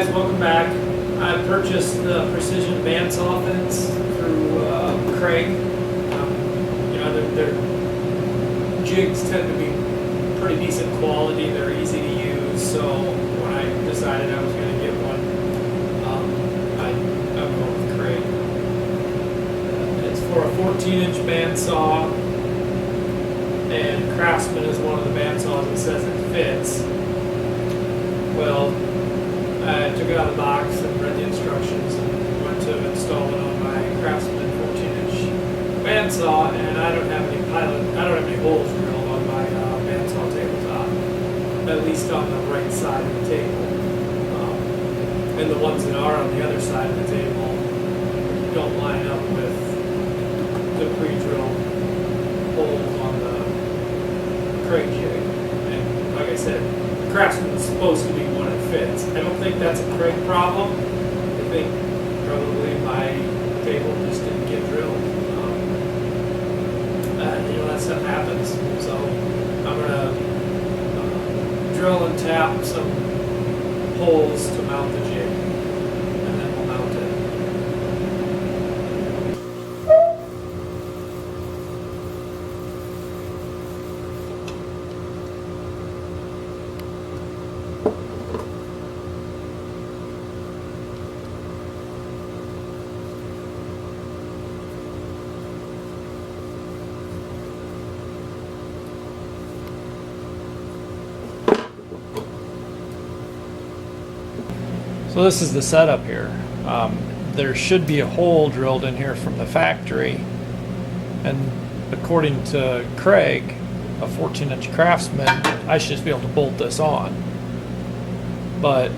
guys, welcome back. I purchased the precision bandsaw fence through Kreg. Their jigs tend to be pretty decent quality. They're easy to use. So when I decided I was going to get one, I'm going with Kreg. It's for a 14-inch bandsaw, and Craftsman is one of the bandsaws that says it fits. Well, I took it out of the box and read the instructions and went to install it on my Craftsman 14-inch bandsaw, and I don't have any holes drilled on my bandsaw tabletop, at least on the right side of the table. And the ones that are on the other side of the table don't line up with the pre-drilled holes on the Kreg jig. And like I said, the Craftsman is supposed to be one that fits. I don't think that's a Kreg problem. I think probably my table just didn't get drilled. That stuff happens. So I'm gonna drill and tap some holes to mount the jig, and then we'll mount it. So this is the setup here. There should be a hole drilled in here from the factory, and according to Kreg, a 14-inch Craftsman, I should just be able to bolt this on. But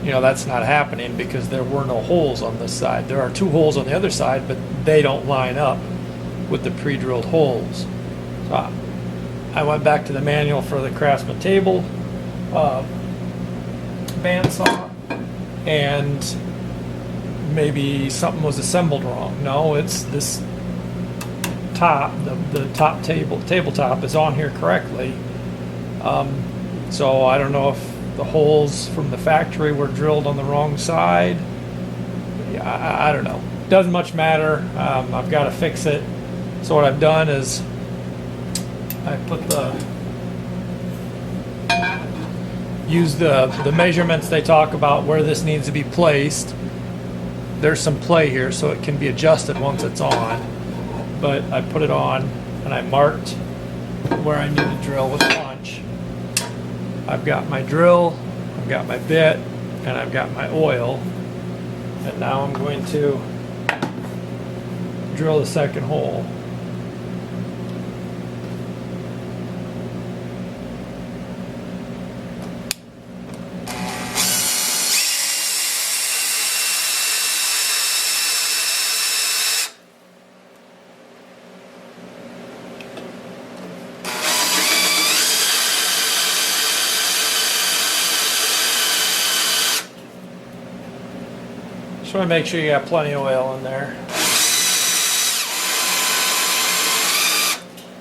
that's not happening because there were no holes on this side. There are two holes on the other side, but they don't line up with the pre-drilled holes. So I went back to the manual for the Craftsman table bandsaw, and maybe something was assembled wrong. No, it's this top, the top tabletop is on here correctly. So I don't know if the holes from the factory were drilled on the wrong side. Yeah, I don't know. Doesn't much matter. I've got to fix it. So what I've done is I put use the measurements they talk about where this needs to be placed. There's some play here so it can be adjusted once it's on, but I put it on and I marked where I need to drill with a punch. I've got my drill, I've got my bit, and I've got my oil, and now I'm going to drill the second hole. Just want to make sure you got plenty of oil in there.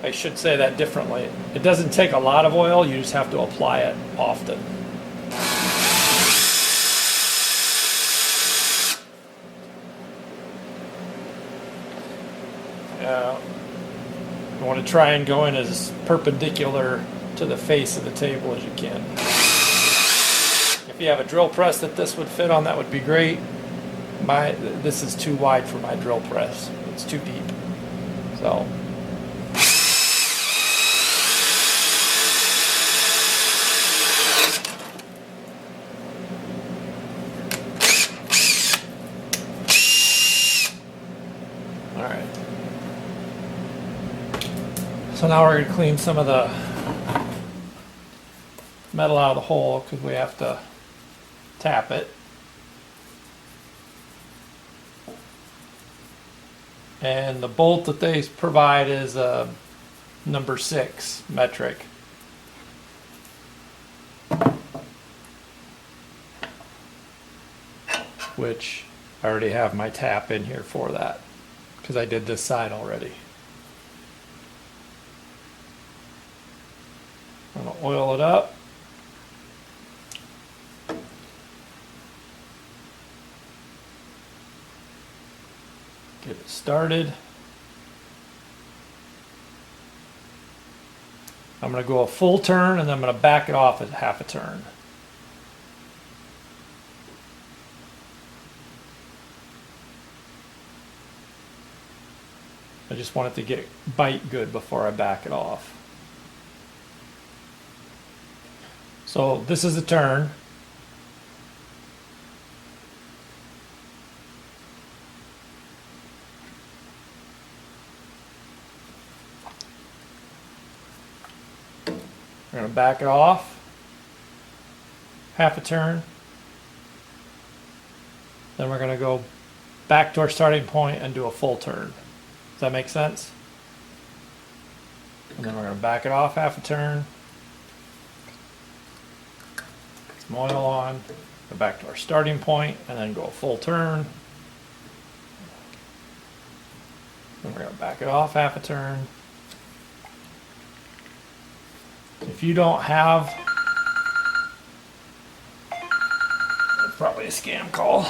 I should say that differently. It doesn't take a lot of oil, you just have to apply it often. You want to try and go in as perpendicular to the face of the table as you can. If you have a drill press that this would fit on, that would be great. This is too wide for my drill press. It's too deep. So all right. So now we're going to clean some of the metal out of the hole because we have to tap it. And the bolt that they provide is a number 6 metric. Which I already have my tap in here for that because I did this side already. I'm going to oil it up. started. I'm going to go a full turn and then I'm going to back it off at half a turn. I just want it to get bite good before I back it off. So this is a turn. We're going to back it off, half a turn. Then we're going to go back to our starting point and do a full turn. Does that make sense? And then we're going to back it off half a turn. Some oil on, go back to our starting point, and then go a full turn. Then we're going to back it off half a turn. If you don't have, that's probably a scam call.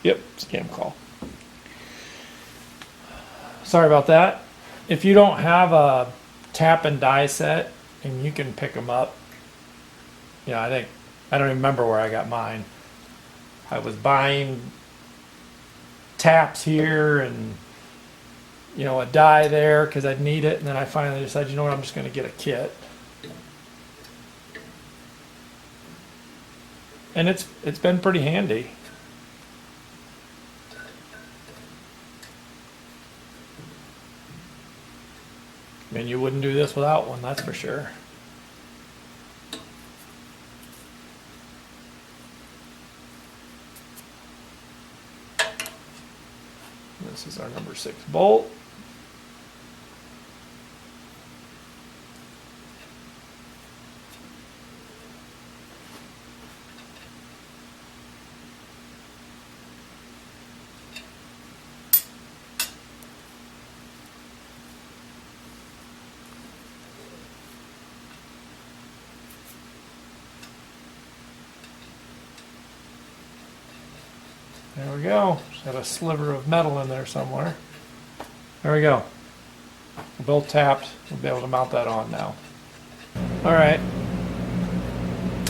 Yep, scam call. Sorry about that. If you don't have a tap and die set, and you can pick them up. Yeah, I don't even remember where I got mine. I was buying taps here and a die there because I'd need it, and then I finally decided, you know what, I'm just going to get a kit. And it's been pretty handy. I mean, you wouldn't do this without one, that's for sure. This is our number 6 bolt. There we go. Just got a sliver of metal in there somewhere. There we go. We're both tapped. We'll be able to mount that on now. Alright.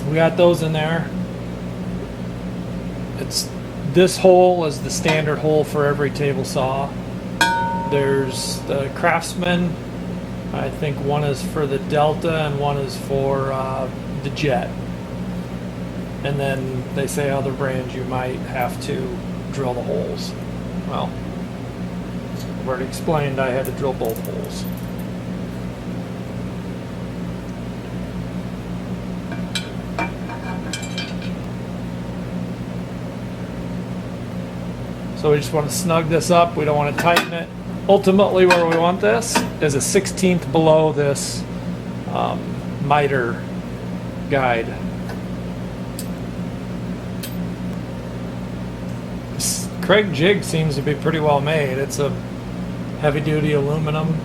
We got those in there. This hole is the standard hole for every table saw. There's the Craftsman. I think one is for the Delta and one is for the Jet. And then they say other brands you might have to drill the holes. Well, I've already explained I had to drill both holes. So we just want to snug this up. We don't want to tighten it. Ultimately, where we want this is a 1/16 below this miter guide. This Kreg jig seems to be pretty well made. It's a heavy-duty aluminum.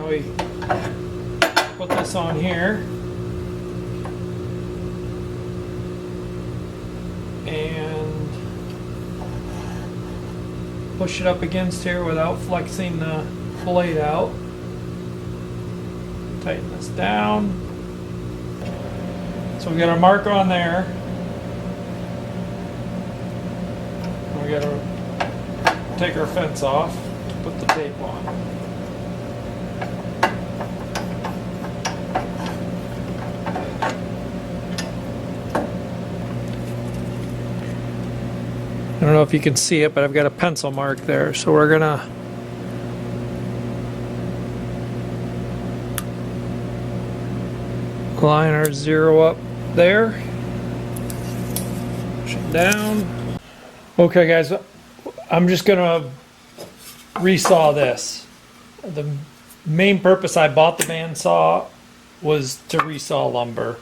We put this on here and push it up against here without flexing the blade out. Tighten this down. So we got our marker on there. We got to take our fence off, put the tape on. I don't know if you can see it, but I've got a pencil mark there, so we're gonna line our 0 up there, push it down. Okay guys, I'm just gonna resaw this. The main purpose I bought the bandsaw was to resaw lumber.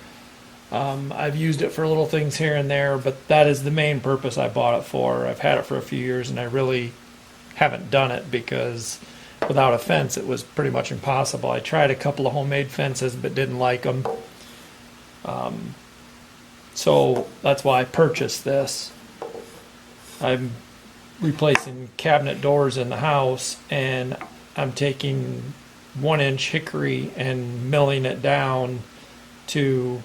I've used it for little things here and there, but that is the main purpose I bought it for. I've had it for a few years and I really haven't done it because without a fence it was pretty much impossible. I tried a couple of homemade fences but didn't like them. So that's why I purchased this. I'm replacing cabinet doors in the house, and I'm taking 1-inch hickory and milling it down to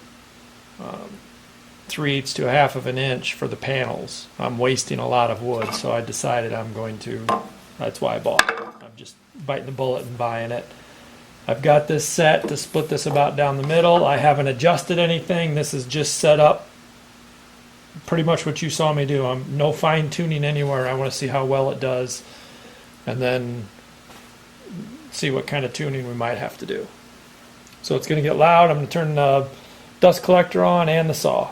3/8 to 1/2 of an inch for the panels. I'm wasting a lot of wood, so I decided that's why I bought it. I'm just biting the bullet and buying it. I've got this set to split this about down the middle. I haven't adjusted anything. This is just set up pretty much what you saw me do. I'm no fine tuning anywhere. I want to see how well it does and then see what kind of tuning we might have to do. So it's going to get loud. I'm going to turn the dust collector on and the saw.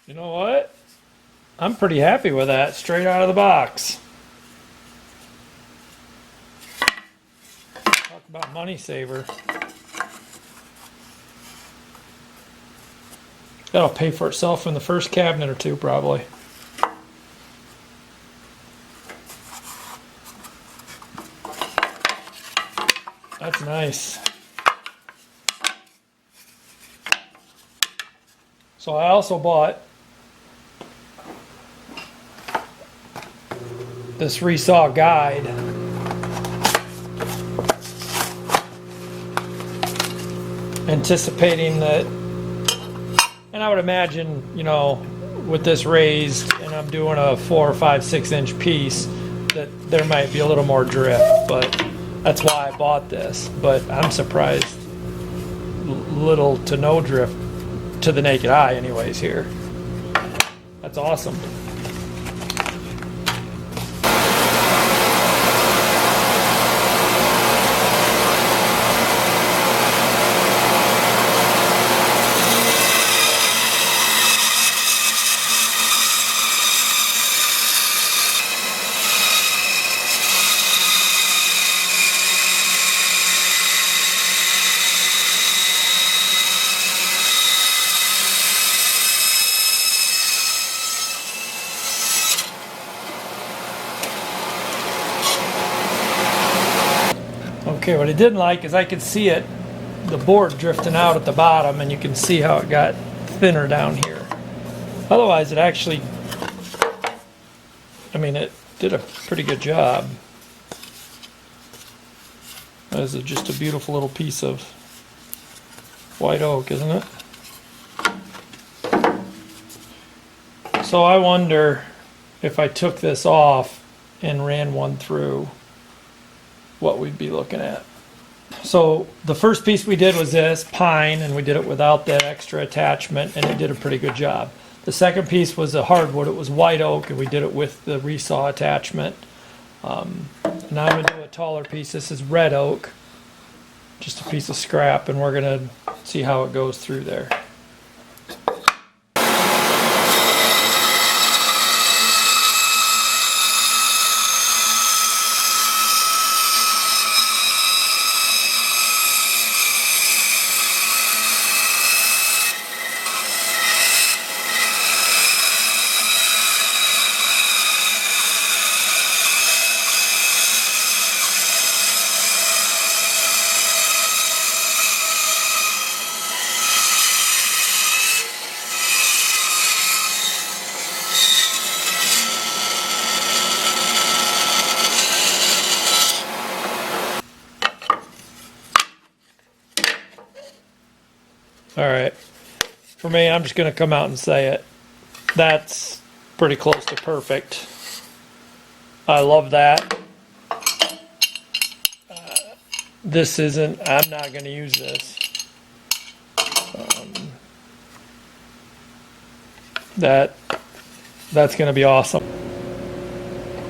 You know what? I'm pretty happy with that straight out of the box. Talk about money saver. That'll pay for itself in the first cabinet or two, probably. That's nice. So I also bought this Resaw guide. Anticipating that, and I would imagine, you know, with this raised and I'm doing a 4, 5, 6-inch piece, that there might be a little more drift, but that's why I bought this. But I'm surprised little to no drift to the naked eye anyways here. That's awesome. Okay, what I didn't like is I could see it, the board drifting out at the bottom, and you can see how it got thinner down here. Otherwise, it actually, I mean, it did a pretty good job. That is just a beautiful little piece of white oak, isn't it? So I wonder if I took this off and ran one through, what we'd be looking at. So the first piece we did was this pine, and we did it without that extra attachment, and it did a pretty good job. The second piece was a hardwood. It was white oak, and we did it with the Resaw attachment. Now I'm going to do a taller piece. This is red oak, just a piece of scrap, and we're going to see how it goes through there. All right, for me, I'm just going to come out and say it. That's pretty close to perfect. I love that. this isn't, I'm not going to use this. That's going to be awesome.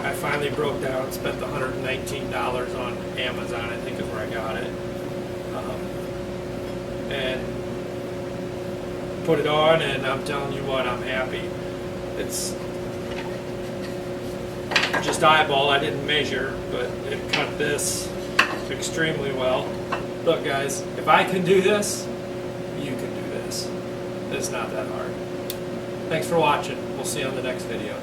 I finally broke down and spent $119 on Amazon, I think is where I got it. And put it on, and I'm telling you what, I'm happy. It's just eyeball, I didn't measure, but it cut this extremely well. Look guys, if I can do this, you can do this. It's not that hard. Thanks for watching. We'll see you on the next video.